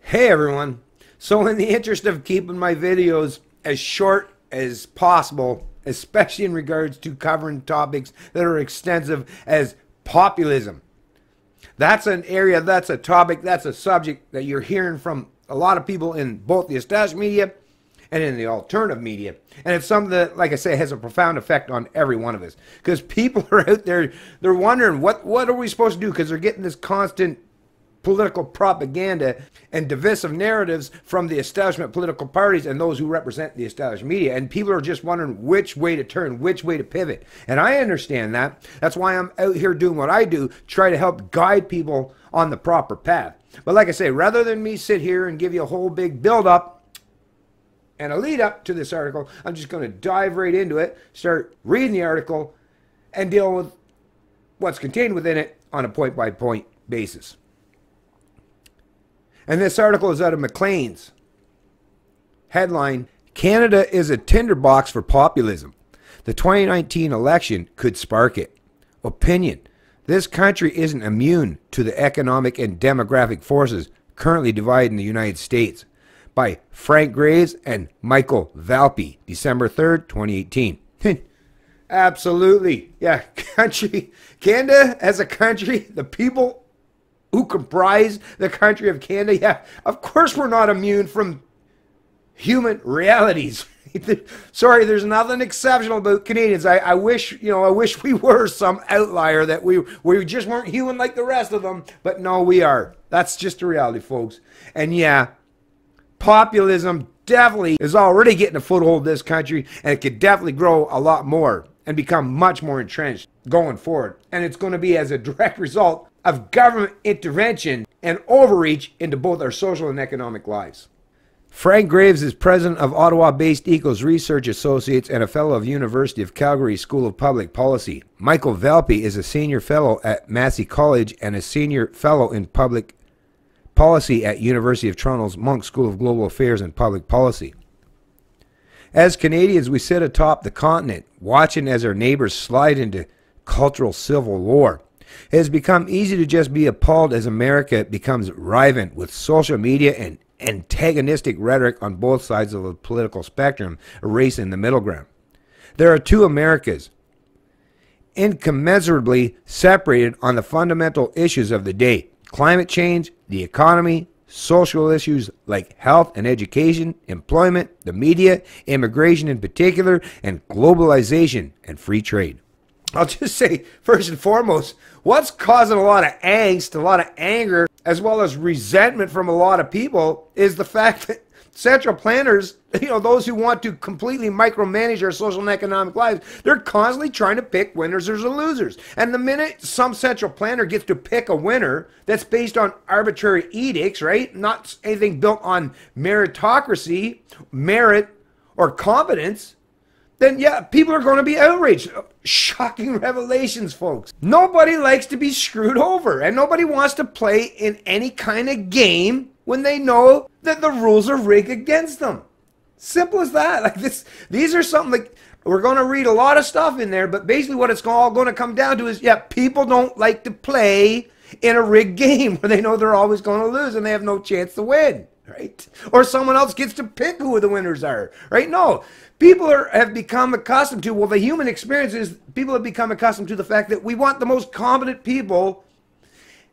Hey everyone. So in the interest of keeping my videos as short as possible, especially in regards to covering topics that are extensive as populism, that's an area, that's a topic, that's a subject that you're hearing from a lot of people in both the established media and in the alternative media. And it's something that, like I say, has a profound effect on every one of us. Because people are out there, they're wondering, what are we supposed to do? Because they're getting this constant political propaganda and divisive narratives from the establishment political parties and those who represent the established media. And people are just wondering which way to turn, which way to pivot. And I understand that. That's why I'm out here doing what I do, try to help guide people on the proper path. But like I say, rather than me sit here and give you a whole big build-up and a lead-up to this article, I'm just going to dive right into it, start reading the article, and deal with what's contained within it on a point-by-point basis. And this article is out of Maclean's. Headline, Canada is a tinderbox for populism. The 2019 election could spark it. Opinion, this country isn't immune to the economic and demographic forces currently dividing the United States. By Frank Graves and Michael Valpy, December 3rd, 2018. Absolutely. Yeah, country. Canada as a country, the people who comprise the country of Canada, yeah, of course we're not immune from human realities. Sorry, there's nothing exceptional about Canadians. I wish, I wish we were some outlier, that we just weren't human like the rest of them, but no, we are. That's just the reality, folks. And yeah, populism definitely is already getting a foothold in this country, and it could definitely grow a lot more and become much more entrenched going forward. And it's going to be as a direct result of government intervention and overreach into both our social and economic lives. Frank Graves is president of Ottawa-based Ecos Research Associates and a fellow of University of Calgary School of Public Policy. Michael Valpy is a senior fellow at Massey College and a senior fellow in public policy at University of Toronto's Monk School of Global Affairs and Public Policy. As Canadians, we sit atop the continent, watching as our neighbors slide into cultural civil war. It has become easy to just be appalled as America becomes riven with social media and antagonistic rhetoric on both sides of the political spectrum, erasing the middle ground. There are two Americas, incommensurably separated on the fundamental issues of the day: climate change, the economy, social issues like health and education, employment, the media, immigration in particular, and globalization and free trade. I'll just say, first and foremost, what's causing a lot of angst, a lot of anger, as well as resentment from a lot of people is the fact that central planners, those who want to completely micromanage our social and economic lives, they're constantly trying to pick winners or losers. And the minute some central planner gets to pick a winner that's based on arbitrary edicts, right? Not anything built on meritocracy, merit, or competence, then yeah, people are going to be outraged. Shocking revelations, folks. Nobody likes to be screwed over, and nobody wants to play in any kind of game when they know that the rules are rigged against them. Simple as that. Like this, these are something like, we're going to read a lot of stuff in there, but basically what it's all going to come down to is, yeah, people don't like to play in a rigged game where they know they're always going to lose and they have no chance to win, right? Or someone else gets to pick who the winners are, right? No. People have become accustomed to, well, the human experience is, people have become accustomed to the fact that we want the most competent people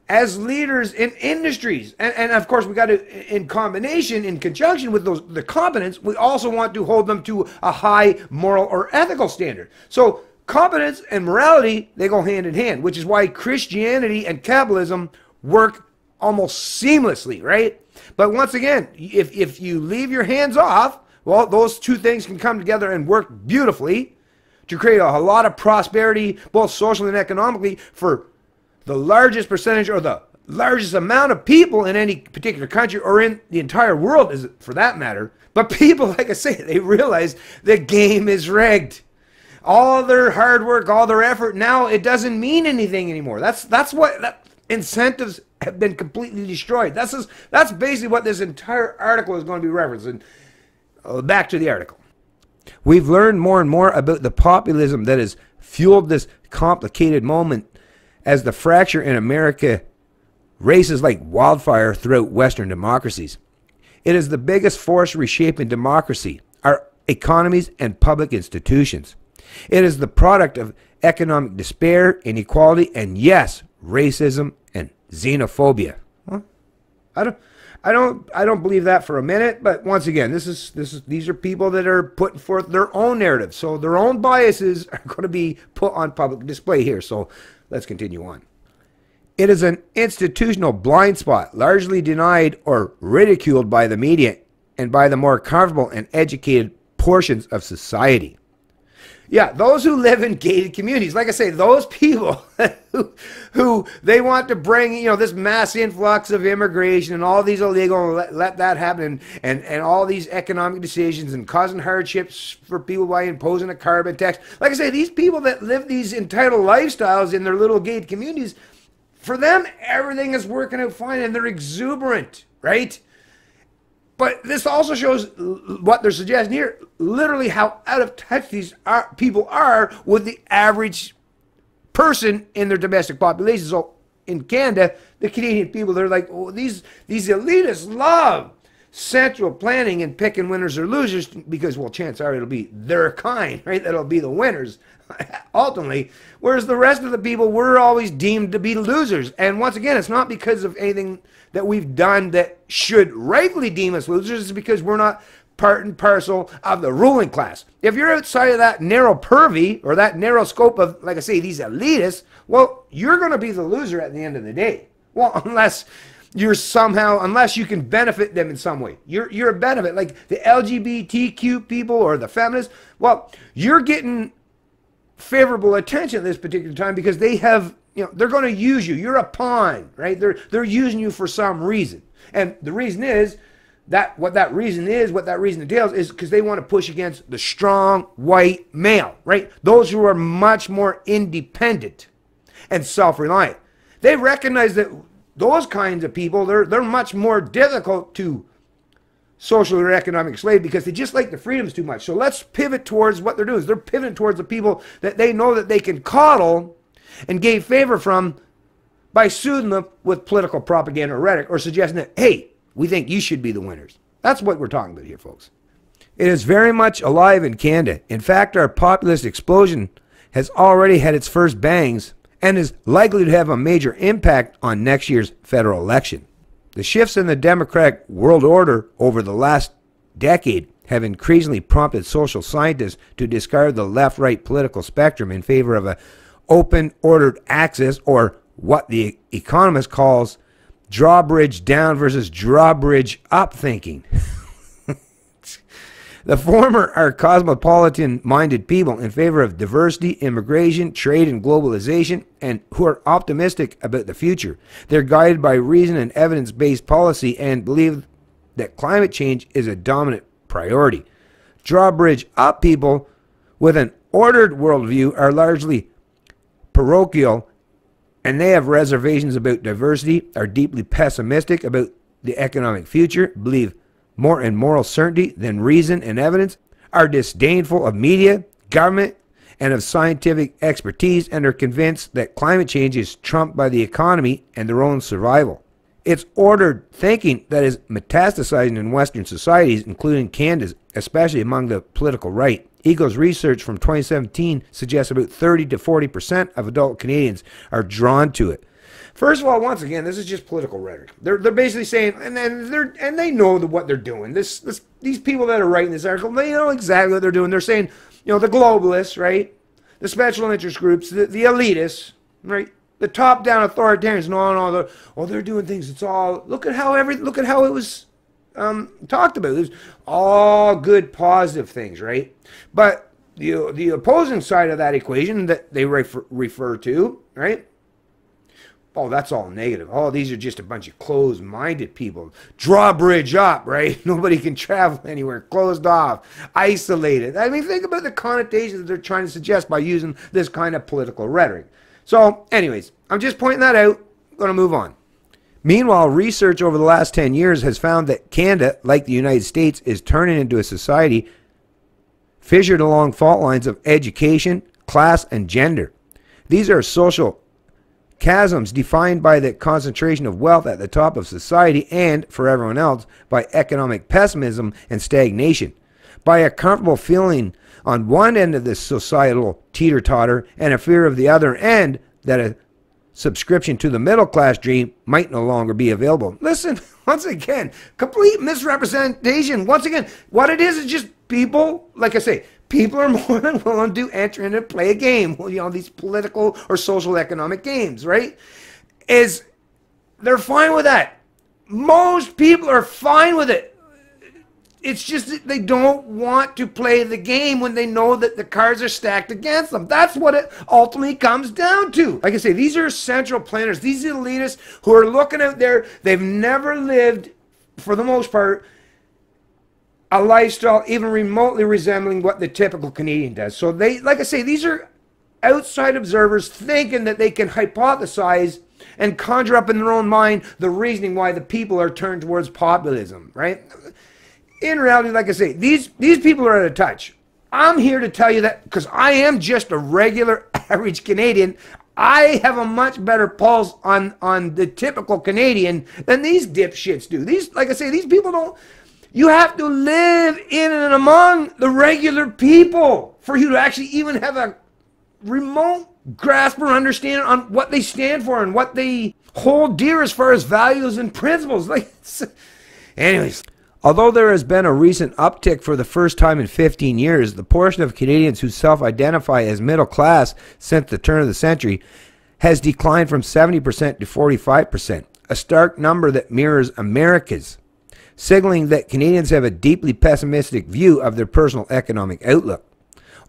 as leaders in industries. And of course, we got to, in combination, in conjunction with the competence, we also want to hold them to a high moral or ethical standard. So competence and morality, they go hand in hand, which is why Christianity and capitalism work almost seamlessly, right? But once again, if you leave your hands off, well, those two things can come together and work beautifully to create a lot of prosperity, both socially and economically, for the largest percentage or the largest amount of people in any particular country or in the entire world, for that matter. But people, like I say, they realize the game is rigged. All their hard work, all their effort, now it doesn't mean anything anymore. That's what incentives have been completely destroyed. That's basically what this entire article is going to be referencing. Back to the article. We've learned more and more about the populism that has fueled this complicated moment as the fracture in America Race is like wildfire throughout Western democracies. It is the biggest force reshaping democracy, our economies and public institutions. It is the product of economic despair, inequality, and yes, racism and xenophobia. Huh? I don't believe that for a minute. But once again, these are people that are putting forth their own narrative, so their own biases are going to be put on public display here. So let's continue on. It is an institutional blind spot, largely denied or ridiculed by the media and by the more comfortable and educated portions of society. Yeah, those who live in gated communities, like I say, those people who they want to bring, this mass influx of immigration and all these illegal, let that happen, and all these economic decisions and causing hardships for people by imposing a carbon tax. Like I say, these people that live these entitled lifestyles in their little gated communities, for them, everything is working out fine and they're exuberant, right? But this also shows what they're suggesting here, literally how out of touch these people are with the average person in their domestic population. So in Canada, the Canadian people, they're like, oh, these elitists love central planning and picking winners or losers because, well, chances are it'll be their kind, right? That'll be the winners ultimately. Whereas the rest of the people, we're always deemed to be losers. And once again, it's not because of anything that we've done that should rightfully deem us losers. It's because we're not part and parcel of the ruling class. If you're outside of that narrow purview or that narrow scope of, like I say, these elitists, well, you're going to be the loser at the end of the day. Well, unless you can benefit them in some way. You're a benefit. Like the LGBTQ people or the feminists, well, you're getting favorable attention at this particular time because they have, they're going to use you. You're a pawn, right? They're using you for some reason. And the reason is that what that reason entails is because they want to push against the strong white male, right? Those who are much more independent and self-reliant. They recognize that those kinds of people, they're much more difficult to social or economic slave because they just like the freedoms too much. So let's pivot towards what they're doing. They're pivoting towards the people that they know that they can coddle and gain favor from by soothing them with political propaganda or rhetoric or suggesting that, hey, we think you should be the winners. That's what we're talking about here, folks. It is very much alive in Canada. In fact, our populist explosion has already had its first bangs and is likely to have a major impact on next year's federal election. The shifts in the democratic world order over the last decade have increasingly prompted social scientists to discard the left-right political spectrum in favor of an open, ordered axis, or what the economist calls drawbridge-down versus drawbridge-up thinking. The former are cosmopolitan-minded people in favor of diversity, immigration, trade, and globalization, and who are optimistic about the future. They're guided by reason and evidence-based policy and believe that climate change is a dominant priority. Drawbridge-up people with an ordered worldview are largely parochial, and they have reservations about diversity, are deeply pessimistic about the economic future, believe more in moral certainty than reason and evidence, are disdainful of media, government, and of scientific expertise, and are convinced that climate change is trumped by the economy and their own survival. It's ordered thinking that is metastasizing in Western societies, including Canada's, especially among the political right. EGO's research from 2017 suggests about 30 to 40% of adult Canadians are drawn to it. First of all, once again, this is just political rhetoric. They're basically saying, and they know what they're doing. These people that are writing this article, they know exactly what they're doing. They're saying, the globalists, right? The special interest groups, the elitists, right? The top-down authoritarians. No, they're doing things. It's all look at how it was talked about. It was all good, positive things, right? But the opposing side of that equation that they refer to, right? Oh, that's all negative. Oh, these are just a bunch of closed-minded people. Drawbridge up, right? Nobody can travel anywhere. Closed off. Isolated. I mean, think about the connotations that they're trying to suggest by using this kind of political rhetoric. So, anyways, I'm just pointing that out. I'm going to move on. Meanwhile, research over the last 10 years has found that Canada, like the United States, is turning into a society fissured along fault lines of education, class, and gender. These are social chasms defined by the concentration of wealth at the top of society and, for everyone else, by economic pessimism and stagnation, by a comfortable feeling on one end of this societal teeter-totter and a fear of the other end that a subscription to the middle class dream might no longer be available. Listen, once again, complete misrepresentation. Once again, what it is just people, like I say, people are more than willing to enter in and play a game. Well, you know, these political or social economic games, right? They're fine with that. Most people are fine with it. It's just that they don't want to play the game when they know that the cards are stacked against them. That's what it ultimately comes down to. Like I say, these are central planners. These elitists who are looking out there, they've never lived, for the most part, a lifestyle even remotely resembling what the typical Canadian does. So they, like I say, these are outside observers thinking that they can hypothesize and conjure up in their own mind the reasoning why the people are turned towards populism, right? In reality, like I say, these people are out of touch. I'm here to tell you that because I am just a regular average Canadian. I have a much better pulse on the typical Canadian than these dipshits do. These, like I say, these people don't. You have to live in and among the regular people for you to actually even have a remote grasp or understanding on what they stand for and what they hold dear as far as values and principles. Like, anyways. Although there has been a recent uptick for the first time in 15 years, the portion of Canadians who self-identify as middle class since the turn of the century has declined from 70% to 45%, a stark number that mirrors America's, signaling that Canadians have a deeply pessimistic view of their personal economic outlook.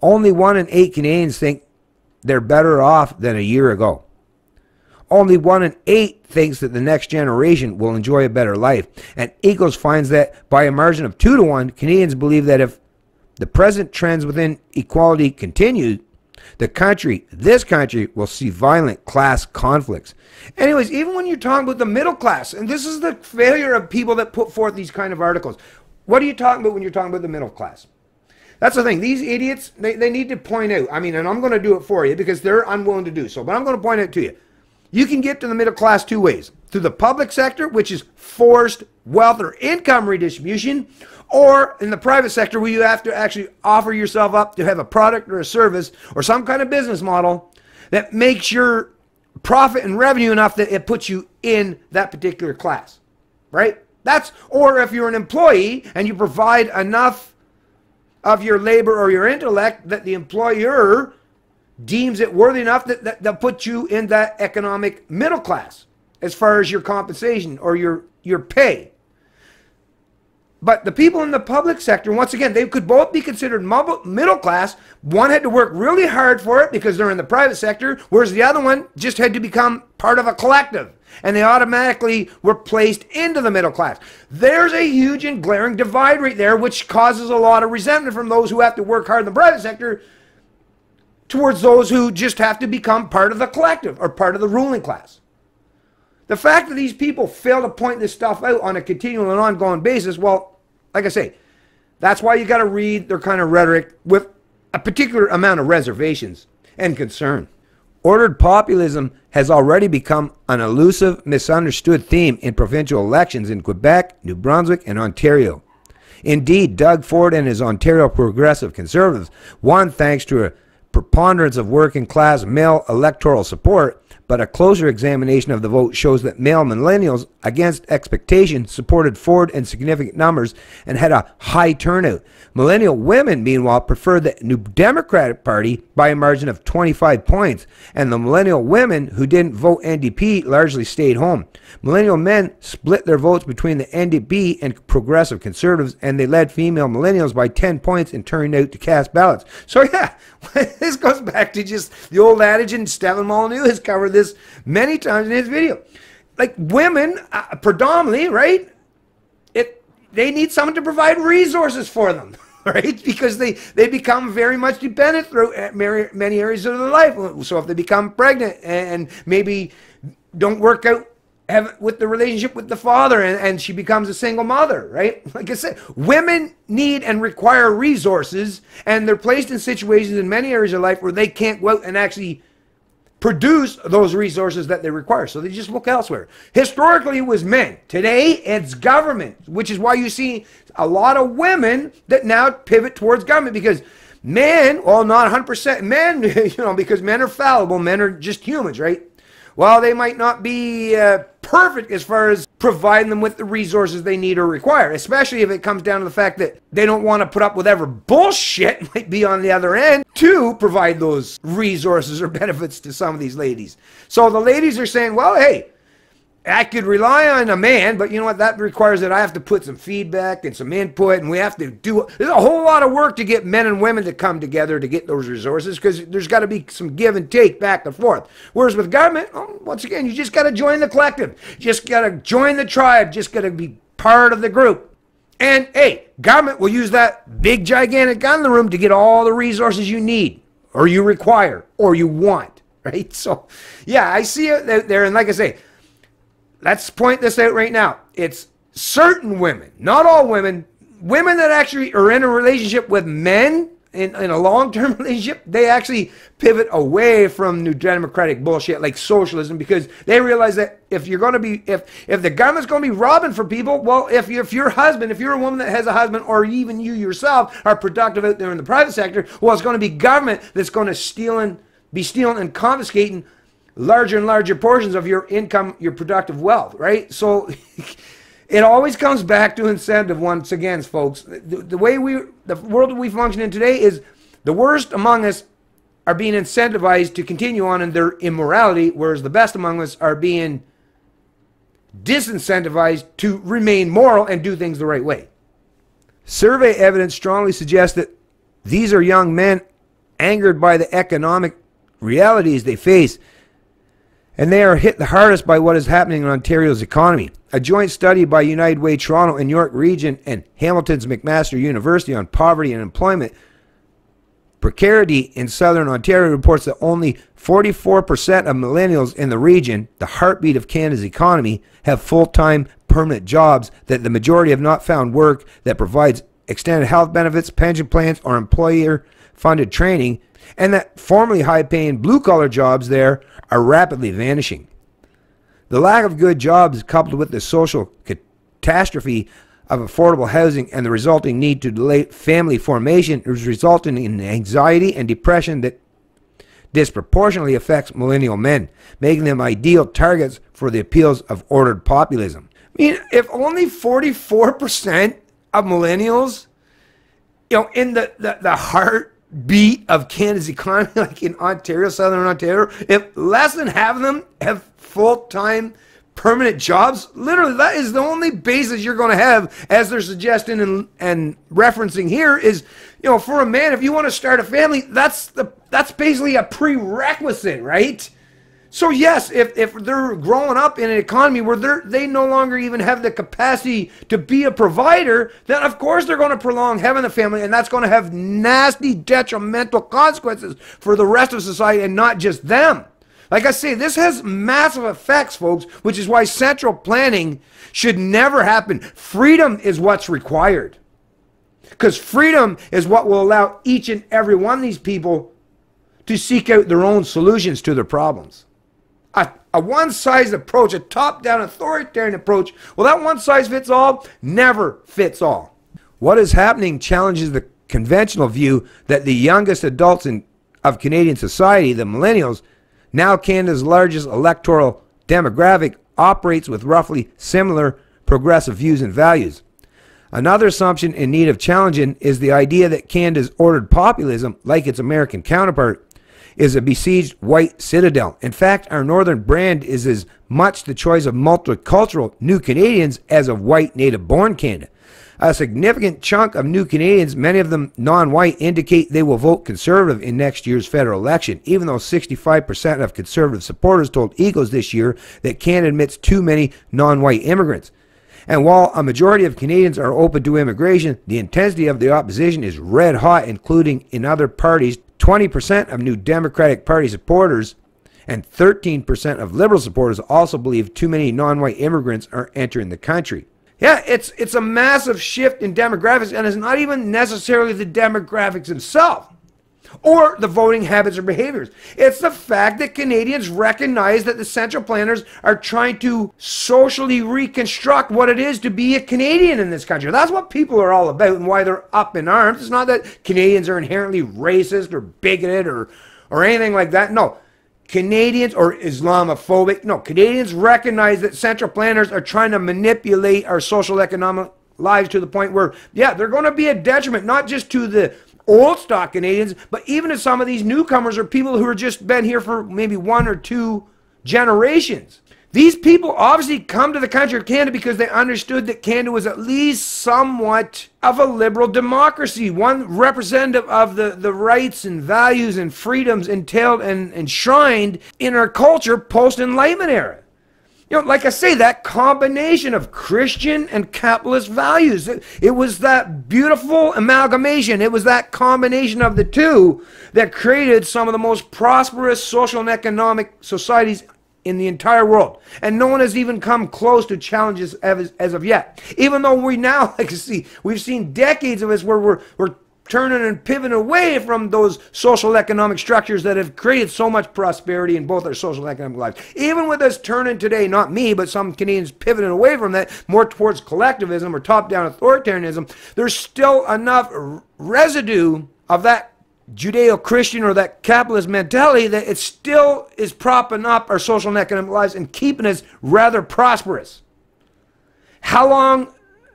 Only 1 in 8 Canadians think they're better off than a year ago. Only 1 in 8 thinks that the next generation will enjoy a better life. And Eagles finds that by a margin of 2 to 1, Canadians believe that if the present trends within equality continue, this country will see violent class conflicts. Anyways, even when you're talking about the middle class, and this is the failure of people that put forth these kind of articles, what are you talking about when you're talking about the middle class? That's the thing. These idiots, they need to point out, I mean, and I'm going to do it for you because they're unwilling to do so, but I'm going to point it to you. You can get to the middle class 2 ways. Through the public sector, which is forced wealth or income redistribution, or in the private sector where you have to actually offer yourself up to have a product or a service or some kind of business model that makes your profit and revenue enough that it puts you in that particular class, right? Or if you're an employee and you provide enough of your labor or your intellect that the employer deems it worthy enough that they'll put you in that economic middle class as far as your compensation or your pay. But the people in the public sector, once again, they could both be considered middle class. One had to work really hard for it because they're in the private sector, whereas the other one just had to become part of a collective. And they automatically were placed into the middle class. There's a huge and glaring divide right there, which causes a lot of resentment from those who have to work hard in the private sector towards those who just have to become part of the collective or part of the ruling class. The fact that these people fail to point this stuff out on a continual and ongoing basis, well, like I say, that's why you got to read their kind of rhetoric with a particular amount of reservations and concern. Ordered populism has already become an elusive, misunderstood theme in provincial elections in Quebec, New Brunswick, and Ontario. Indeed, Doug Ford and his Ontario Progressive Conservatives won thanks to a preponderance of working class male electoral support, but a closer examination of the vote shows that male millennials, against expectation, supported Ford in significant numbers and had a high turnout. Millennial women, meanwhile, preferred the New Democratic Party by a margin of 25 points, and the millennial women who didn't vote NDP largely stayed home. Millennial men split their votes between the NDP and Progressive Conservatives, and they led female millennials by 10 points in turning out to cast ballots. So yeah, this goes back to just the old adage, and Stephen Molyneux has covered this many times in his video. Like women, predominantly, right? They need someone to provide resources for them, right? Because they become very much dependent through many areas of their life. So if they become pregnant and maybe don't work out with the relationship with the father and she becomes a single mother, right? Like I said, women need and require resources, and they're placed in situations in many areas of life where they can't go out and actually produce those resources that they require. So they just look elsewhere. Historically, it was men. Today, it's government, which is why you see a lot of women that now pivot towards government, because men, well, not 100%, men, because men are fallible, men are just humans, right? Well, they might not be perfect as far as providing them with the resources they need or require, especially if it comes down to the fact that they don't want to put up with whatever bullshit might be on the other end to provide those resources or benefits to some of these ladies. So the ladies are saying, well, hey, I could rely on a man, but you know what? That requires that I have to put some feedback and some input, and we have to do, there's a whole lot of work to get men and women to come together to get those resources, because there's got to be some give and take back and forth. Whereas with government, once again, you just got to join the collective. Just got to join the tribe. Just got to be part of the group. And hey, government will use that big, gigantic gun in the room to get all the resources you need, or you require, or you want, right? So, yeah, I see it there, and like I say, let's point this out right now. It's certain women, not all women, women that actually are in a relationship with men, in a long-term relationship, they actually pivot away from new democratic bullshit like socialism, because they realize that if you're going to be, if the government's going to be robbing for people, well, if your husband, if you're a woman that has a husband, or even you yourself are productive out there in the private sector, well, it's going to be government that's going to be stealing and confiscating larger and larger portions of your income, your productive wealth, right? So it always comes back to incentive once again, folks. The world that we function in today is the worst among us are being incentivized to continue on in their immorality, whereas the best among us are being disincentivized to remain moral and do things the right way. Survey evidence strongly suggests that these are young men angered by the economic realities they face, and they are hit the hardest by what is happening in Ontario's economy. A joint study by United Way Toronto and York Region and Hamilton's McMaster University on poverty and employment precarity in Southern Ontario reports that only 44% of millennials in the region, the heartbeat of Canada's economy, have full-time permanent jobs, that the majority have not found work that provides extended health benefits, pension plans, or employer-funded training, and that formerly high-paying blue-collar jobs there are rapidly vanishing. The lack of good jobs, coupled with the social catastrophe of affordable housing and the resulting need to delay family formation, is resulting in anxiety and depression that disproportionately affects millennial men, making them ideal targets for the appeals of ordered populism. I mean, if only 44% of millennials, in the heartbeat of Canada's economy, like in Ontario, Southern Ontario, if less than half of them have full-time permanent jobs, literally that is the only basis you're going to have, as they're suggesting and referencing here, is, for a man, if you want to start a family, that's basically a prerequisite, right? So yes, if they're growing up in an economy where they no longer even have the capacity to be a provider, then of course they're going to prolong having a family, and that's going to have nasty detrimental consequences for the rest of society and not just them. Like I say, this has massive effects, folks, which is why central planning should never happen. Freedom is what's required, because freedom is what will allow each and every one of these people to seek out their own solutions to their problems. A one-size approach, a top-down authoritarian approach, well, that one-size-fits-all never fits all. What is happening challenges the conventional view that the youngest adults of Canadian society, the millennials, now Canada's largest electoral demographic, operates with roughly similar progressive views and values. Another assumption in need of challenging is the idea that Canada's ordered populism, like its American counterpart, is a besieged white citadel. In fact, our northern brand is as much the choice of multicultural new Canadians as of white native-born Canada. A significant chunk of new Canadians, many of them non-white, indicate they will vote Conservative in next year's federal election, even though 65% of Conservative supporters told Eagles this year that Canada admits too many non-white immigrants. And while a majority of Canadians are open to immigration, the intensity of the opposition is red hot, including in other parties. 20% of New Democratic Party supporters and 13% of Liberal supporters also believe too many non-white immigrants are entering the country. Yeah, it's a massive shift in demographics, and it's not even necessarily the demographics themselves. or the voting habits or behaviors. It's the fact that Canadians recognize that the central planners are trying to socially reconstruct what it is to be a Canadian in this country. That's what people are all about and why they're up in arms. It's not that Canadians are inherently racist or bigoted or anything like that. No. Canadians or Islamophobic. No. Canadians recognize that central planners are trying to manipulate our social economic lives to the point where, yeah, they're going to be a detriment, not just to the old stock Canadians, but even to some of these newcomers or people who have just been here for maybe 1 or 2 generations. These people obviously come to the country of Canada because they understood that Canada was at least somewhat of a liberal democracy, one representative of the rights and values and freedoms entailed and enshrined in our culture post-Enlightenment era. You know, like I say, that combination of Christian and capitalist values, it was that beautiful amalgamation. It was that combination of the two that created some of the most prosperous social and economic societies in the entire world. And no one has even come close to challenges as of yet. Even though we now, like I see, we've seen decades of this where we're turning and pivoting away from those social economic structures that have created so much prosperity in both our social and economic lives. Even with us turning today, not me, but some Canadians pivoting away from that more towards collectivism or top-down authoritarianism, there's still enough residue of that Judeo-Christian or that capitalist mentality that it still is propping up our social and economic lives and keeping us rather prosperous. How long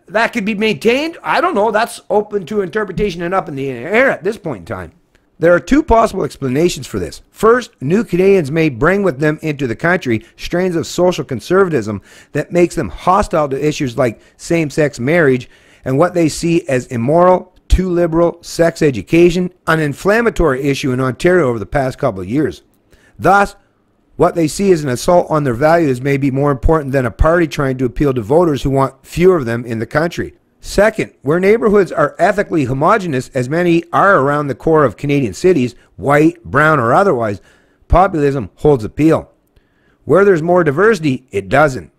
that could be maintained, I don't know. That's open to interpretation and up in the air at this point in time. There are 2 possible explanations for this. First, new Canadians may bring with them into the country strains of social conservatism that makes them hostile to issues like same-sex marriage and what they see as immoral, too liberal sex education, an inflammatory issue in Ontario over the past couple of years. Thus, what they see as an assault on their values may be more important than a party trying to appeal to voters who want fewer of them in the country. Second, where neighborhoods are ethically homogenous, as many are around the core of Canadian cities, white, brown, or otherwise, populism holds appeal. Where there's more diversity, it doesn't.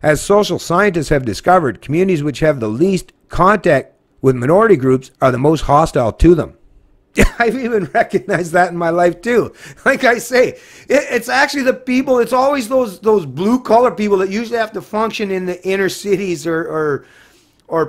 As social scientists have discovered, communities which have the least contact with minority groups are the most hostile to them. I've even recognized that in my life too. Like I say, it's actually the people, it's always those blue collar people that usually have to function in the inner cities or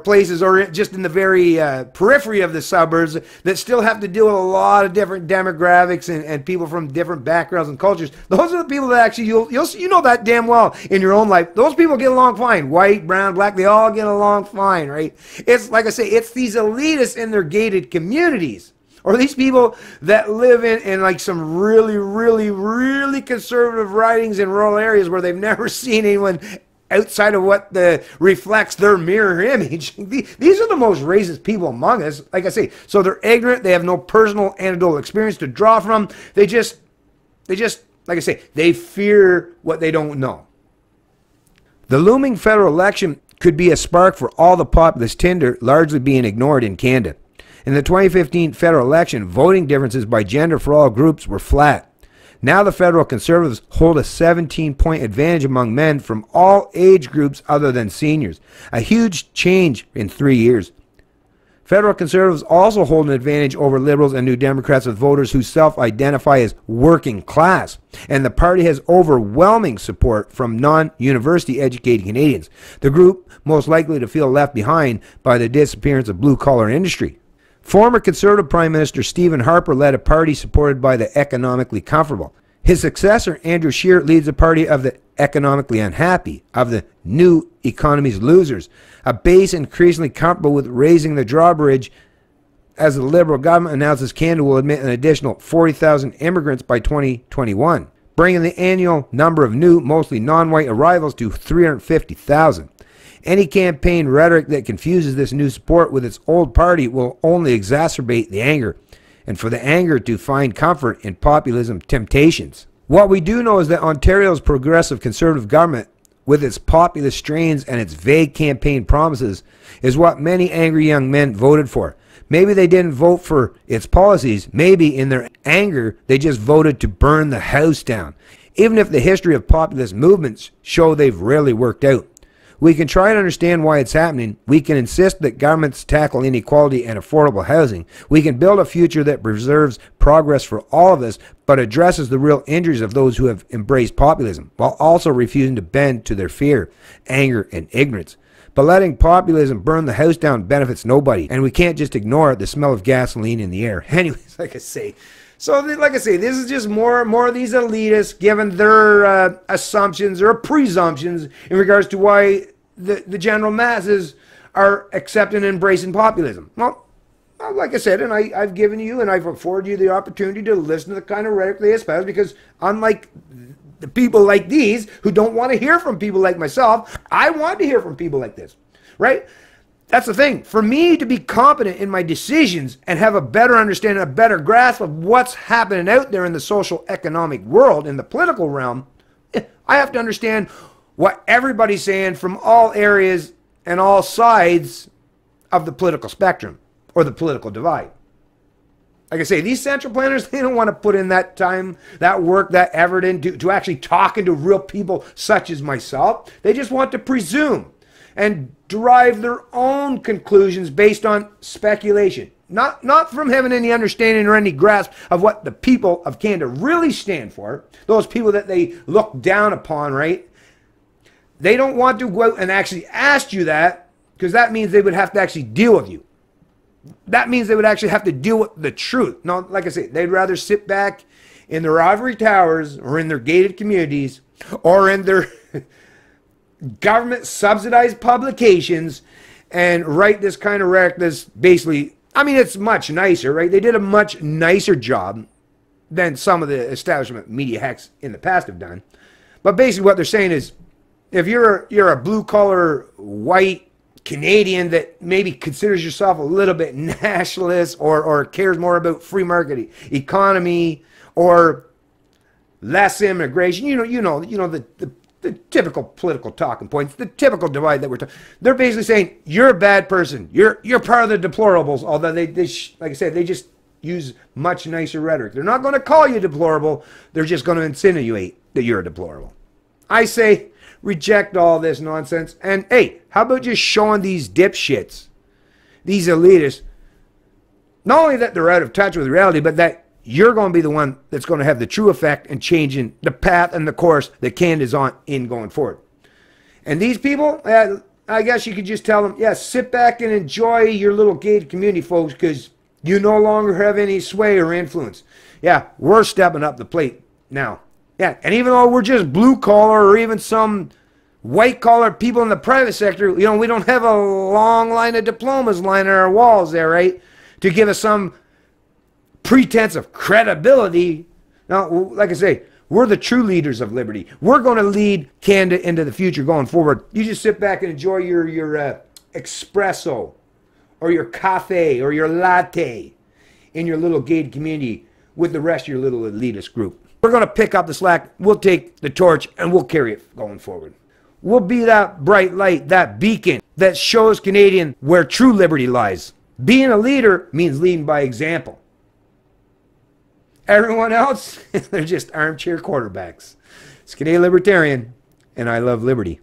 places or just in the very periphery of the suburbs that still have to deal with a lot of different demographics and people from different backgrounds and cultures. Those are the people that actually, you know that damn well in your own life. Those people get along fine. White, brown, black, they all get along fine, right? It's like I say, it's these elitists in their gated communities. Or these people that live in like some really, really, really conservative ridings in rural areas where they've never seen anyone outside of what reflects their mirror image. These are the most racist people among us. Like I say, so they're ignorant. They have no personal anecdotal experience to draw from. They just, like I say, they fear what they don't know. The looming federal election could be a spark for all the populist tinder largely being ignored in Canada. In the 2015 federal election, voting differences by gender for all groups were flat. Now the federal Conservatives hold a 17-point advantage among men from all age groups other than seniors, a huge change in 3 years. Federal Conservatives also hold an advantage over Liberals and New Democrats with voters who self-identify as working class, and the party has overwhelming support from non-university educated Canadians, the group most likely to feel left behind by the disappearance of blue-collar industry. Former Conservative Prime Minister Stephen Harper led a party supported by the economically comfortable. His successor, Andrew Scheer, leads a party of the economically unhappy, of the new economy's losers, a base increasingly comfortable with raising the drawbridge as the Liberal government announces Canada will admit an additional 40,000 immigrants by 2021, bringing the annual number of new, mostly non-white arrivals to 350,000. Any campaign rhetoric that confuses this new support with its old party will only exacerbate the anger, and for the anger to find comfort in populism temptations. What we do know is that Ontario's progressive conservative government, with its populist strains and its vague campaign promises, is what many angry young men voted for. Maybe they didn't vote for its policies. Maybe in their anger, they just voted to burn the house down. Even if the history of populist movements show they've rarely worked out. We can try to understand why it's happening. We can insist that governments tackle inequality and affordable housing. We can build a future that preserves progress for all of us, but addresses the real injuries of those who have embraced populism, while also refusing to bend to their fear, anger, and ignorance. But letting populism burn the house down benefits nobody, and we can't just ignore the smell of gasoline in the air. Anyways, like I say, this is just more of these elitists giving their assumptions or presumptions in regards to why the general masses are accepting and embracing populism. Well, like I said, and I've given you and I've afforded you the opportunity to listen to the kind of rhetoric they espouse, because unlike the people like these who don't want to hear from people like myself, I want to hear from people like this, right? That's the thing. For me to be competent in my decisions and have a better understanding, a better grasp of what's happening out there in the social economic world, in the political realm, I have to understand what everybody's saying from all areas and all sides of the political spectrum or the political divide. Like I say, these central planners, they don't want to put in that time, that work, that effort into actually talking to real people such as myself. They just want to presume and derive their own conclusions based on speculation. Not from having any understanding or any grasp of what the people of Canada really stand for. Those people that they look down upon, right? They don't want to go out and actually ask you that, because that means they would have to actually deal with you. That means they would actually have to deal with the truth. No, like I say, they'd rather sit back in their ivory towers or in their gated communities or in their government subsidized publications and write this kind of rhetoric that's basically, I mean, it's much nicer, right? They did a much nicer job than some of the establishment media hacks in the past have done. But basically what they're saying is, if you're a blue-collar white Canadian that maybe considers yourself a little bit nationalist or cares more about free market economy or less immigration, the typical political talking points, the typical divide that we're talking. They're basically saying you're a bad person. You're part of the deplorables. Although they like I said, they just use much nicer rhetoric. They're not going to call you deplorable. They're just going to insinuate that you're a deplorable. I say, reject all this nonsense. And hey, how about just showing these dipshits, these elitists, not only that they're out of touch with reality, but that you're going to be the one that's going to have the true effect in changing the path and the course that Canada's on in going forward. And these people, I guess you could just tell them, yeah, sit back and enjoy your little gated community, folks, because you no longer have any sway or influence. Yeah, we're stepping up the plate now. Yeah, and even though we're just blue-collar or even some white-collar people in the private sector, we don't have a long line of diplomas lining our walls there, right, to give us some pretense of credibility. Now, like I say, we're the true leaders of liberty. We're going to lead Canada into the future going forward. You just sit back and enjoy your espresso or your cafe or your latte in your little gated community with the rest of your little elitist group. We're going to pick up the slack. We'll take the torch and we'll carry it going forward. We'll be that bright light, that beacon that shows Canadians where true liberty lies. Being a leader means leading by example. Everyone else, they're just armchair quarterbacks. It's Canadian Libertarian, and I love liberty.